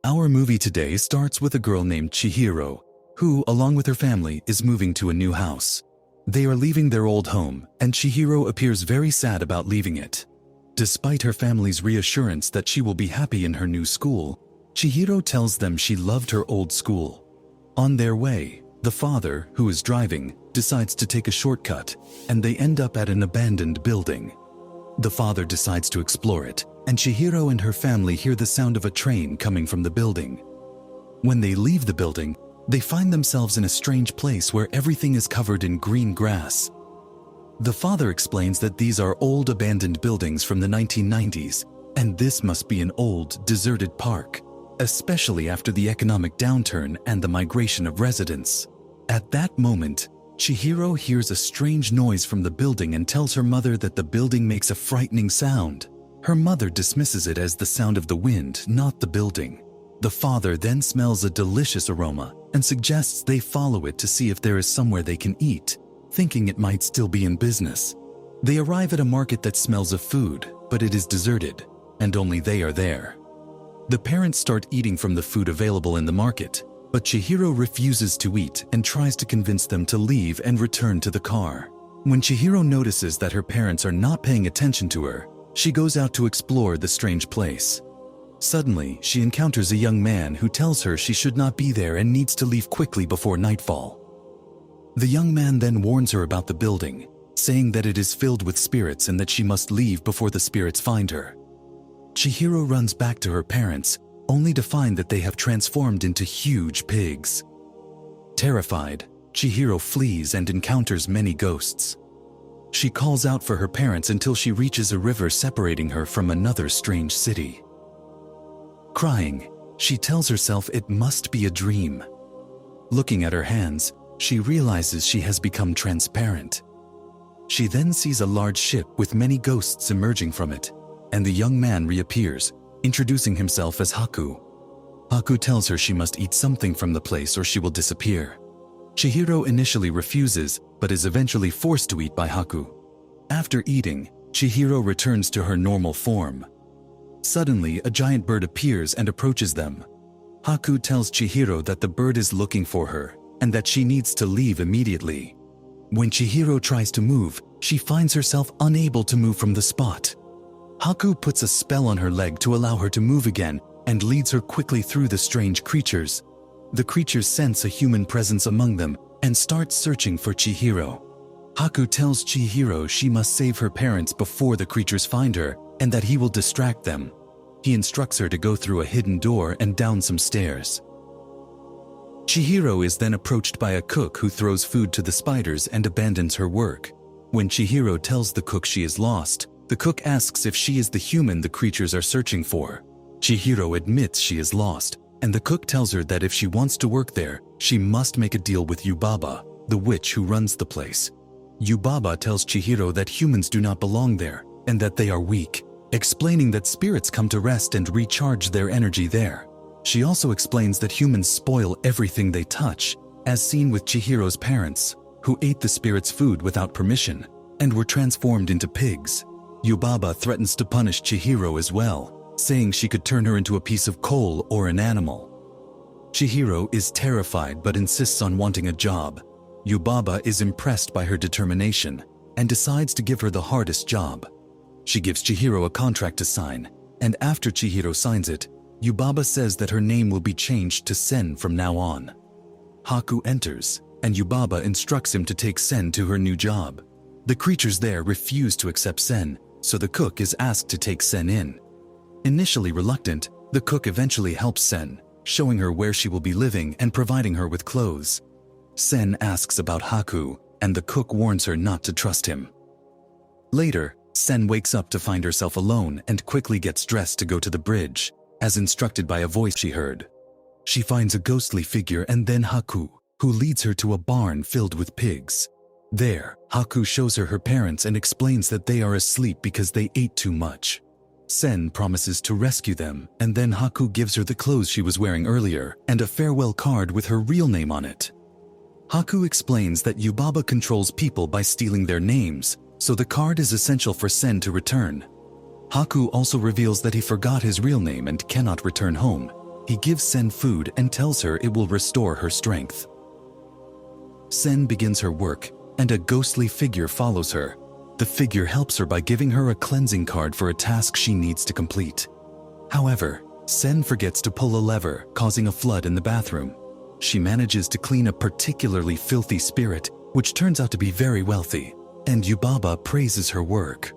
Our movie today starts with a girl named Chihiro, who, along with her family, is moving to a new house. They are leaving their old home, and Chihiro appears very sad about leaving it. Despite her family's reassurance that she will be happy in her new school, Chihiro tells them she loved her old school. On their way, the father, who is driving, decides to take a shortcut, and they end up at an abandoned building. The father decides to explore it, and Chihiro and her family hear the sound of a train coming from the building. When they leave the building, they find themselves in a strange place where everything is covered in green grass. The father explains that these are old abandoned buildings from the 1990s, and this must be an old, deserted park, especially after the economic downturn and the migration of residents. At that moment, Chihiro hears a strange noise from the building and tells her mother that the building makes a frightening sound. Her mother dismisses it as the sound of the wind, not the building. The father then smells a delicious aroma and suggests they follow it to see if there is somewhere they can eat, thinking it might still be in business. They arrive at a market that smells of food, but it is deserted, and only they are there. The parents start eating from the food available in the market, but Chihiro refuses to eat and tries to convince them to leave and return to the car. When Chihiro notices that her parents are not paying attention to her, she goes out to explore the strange place. Suddenly, she encounters a young man who tells her she should not be there and needs to leave quickly before nightfall. The young man then warns her about the building, saying that it is filled with spirits and that she must leave before the spirits find her. Chihiro runs back to her parents, only to find that they have transformed into huge pigs. Terrified, Chihiro flees and encounters many ghosts. She calls out for her parents until she reaches a river separating her from another strange city. Crying, she tells herself it must be a dream. Looking at her hands, she realizes she has become transparent. She then sees a large ship with many ghosts emerging from it, and the young man reappears, introducing himself as Haku. Haku tells her she must eat something from the place or she will disappear. Chihiro initially refuses, but is eventually forced to eat by Haku. After eating, Chihiro returns to her normal form. Suddenly, a giant bird appears and approaches them. Haku tells Chihiro that the bird is looking for her, and that she needs to leave immediately. When Chihiro tries to move, she finds herself unable to move from the spot. Haku puts a spell on her leg to allow her to move again and leads her quickly through the strange creatures. The creatures sense a human presence among them and start searching for Chihiro. Haku tells Chihiro she must save her parents before the creatures find her and that he will distract them. He instructs her to go through a hidden door and down some stairs. Chihiro is then approached by a cook who throws food to the spiders and abandons her work. When Chihiro tells the cook she is lost, the cook asks if she is the human the creatures are searching for. Chihiro admits she is lost, and the cook tells her that if she wants to work there, she must make a deal with Yubaba, the witch who runs the place. Yubaba tells Chihiro that humans do not belong there, and that they are weak, explaining that spirits come to rest and recharge their energy there. She also explains that humans spoil everything they touch, as seen with Chihiro's parents, who ate the spirits' food without permission, and were transformed into pigs. Yubaba threatens to punish Chihiro as well, saying she could turn her into a piece of coal or an animal. Chihiro is terrified but insists on wanting a job. Yubaba is impressed by her determination and decides to give her the hardest job. She gives Chihiro a contract to sign, and after Chihiro signs it, Yubaba says that her name will be changed to Sen from now on. Haku enters, and Yubaba instructs him to take Sen to her new job. The creatures there refuse to accept Sen, so the cook is asked to take Sen in. Initially reluctant, the cook eventually helps Sen, showing her where she will be living and providing her with clothes. Sen asks about Haku, and the cook warns her not to trust him. Later, Sen wakes up to find herself alone and quickly gets dressed to go to the bridge, as instructed by a voice she heard. She finds a ghostly figure and then Haku, who leads her to a barn filled with pigs. There, Haku shows her her parents and explains that they are asleep because they ate too much. Sen promises to rescue them, and then Haku gives her the clothes she was wearing earlier and a farewell card with her real name on it. Haku explains that Yubaba controls people by stealing their names, so the card is essential for Sen to return. Haku also reveals that he forgot his real name and cannot return home. He gives Sen food and tells her it will restore her strength. Sen begins her work, and a ghostly figure follows her. The figure helps her by giving her a cleansing card for a task she needs to complete. However, Sen forgets to pull a lever, causing a flood in the bathroom. She manages to clean a particularly filthy spirit, which turns out to be very wealthy, and Yubaba praises her work.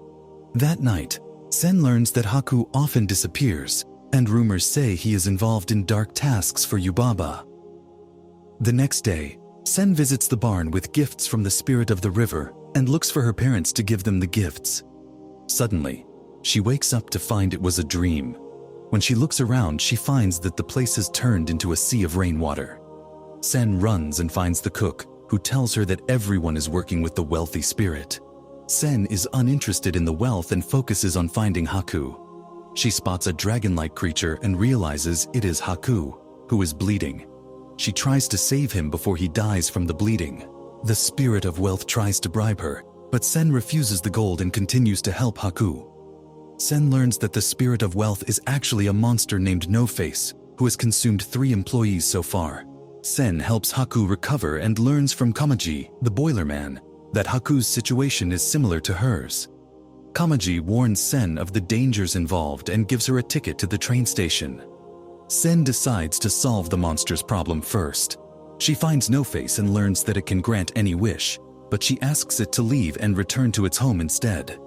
That night, Sen learns that Haku often disappears, and rumors say he is involved in dark tasks for Yubaba. The next day, Sen visits the barn with gifts from the spirit of the river and looks for her parents to give them the gifts. Suddenly, she wakes up to find it was a dream. When she looks around, she finds that the place has turned into a sea of rainwater. Sen runs and finds the cook, who tells her that everyone is working with the wealthy spirit. Sen is uninterested in the wealth and focuses on finding Haku. She spots a dragon-like creature and realizes it is Haku, who is bleeding. She tries to save him before he dies from the bleeding. The spirit of wealth tries to bribe her, but Sen refuses the gold and continues to help Haku. Sen learns that the spirit of wealth is actually a monster named No-Face, who has consumed 3 employees so far. Sen helps Haku recover and learns from Kamaji, the boiler man, that Haku's situation is similar to hers. Kamaji warns Sen of the dangers involved and gives her a ticket to the train station. Sen decides to solve the monster's problem first. She finds No-Face and learns that it can grant any wish, but she asks it to leave and return to its home instead.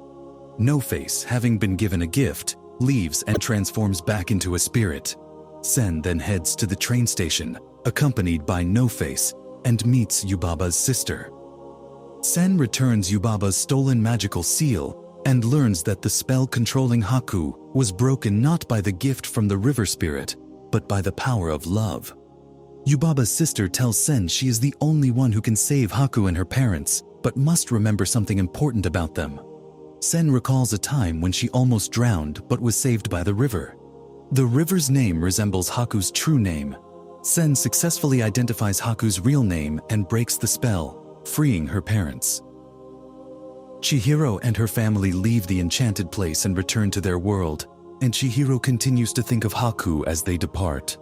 No-Face, having been given a gift, leaves and transforms back into a spirit. Sen then heads to the train station, accompanied by No-Face, and meets Yubaba's sister. Sen returns Yubaba's stolen magical seal and learns that the spell controlling Haku was broken not by the gift from the river spirit, but by the power of love. Yubaba's sister tells Sen she is the only one who can save Haku and her parents, but must remember something important about them. Sen recalls a time when she almost drowned but was saved by the river. The river's name resembles Haku's true name. Sen successfully identifies Haku's real name and breaks the spell, freeing her parents. Chihiro and her family leave the enchanted place and return to their world, and Chihiro continues to think of Haku as they depart.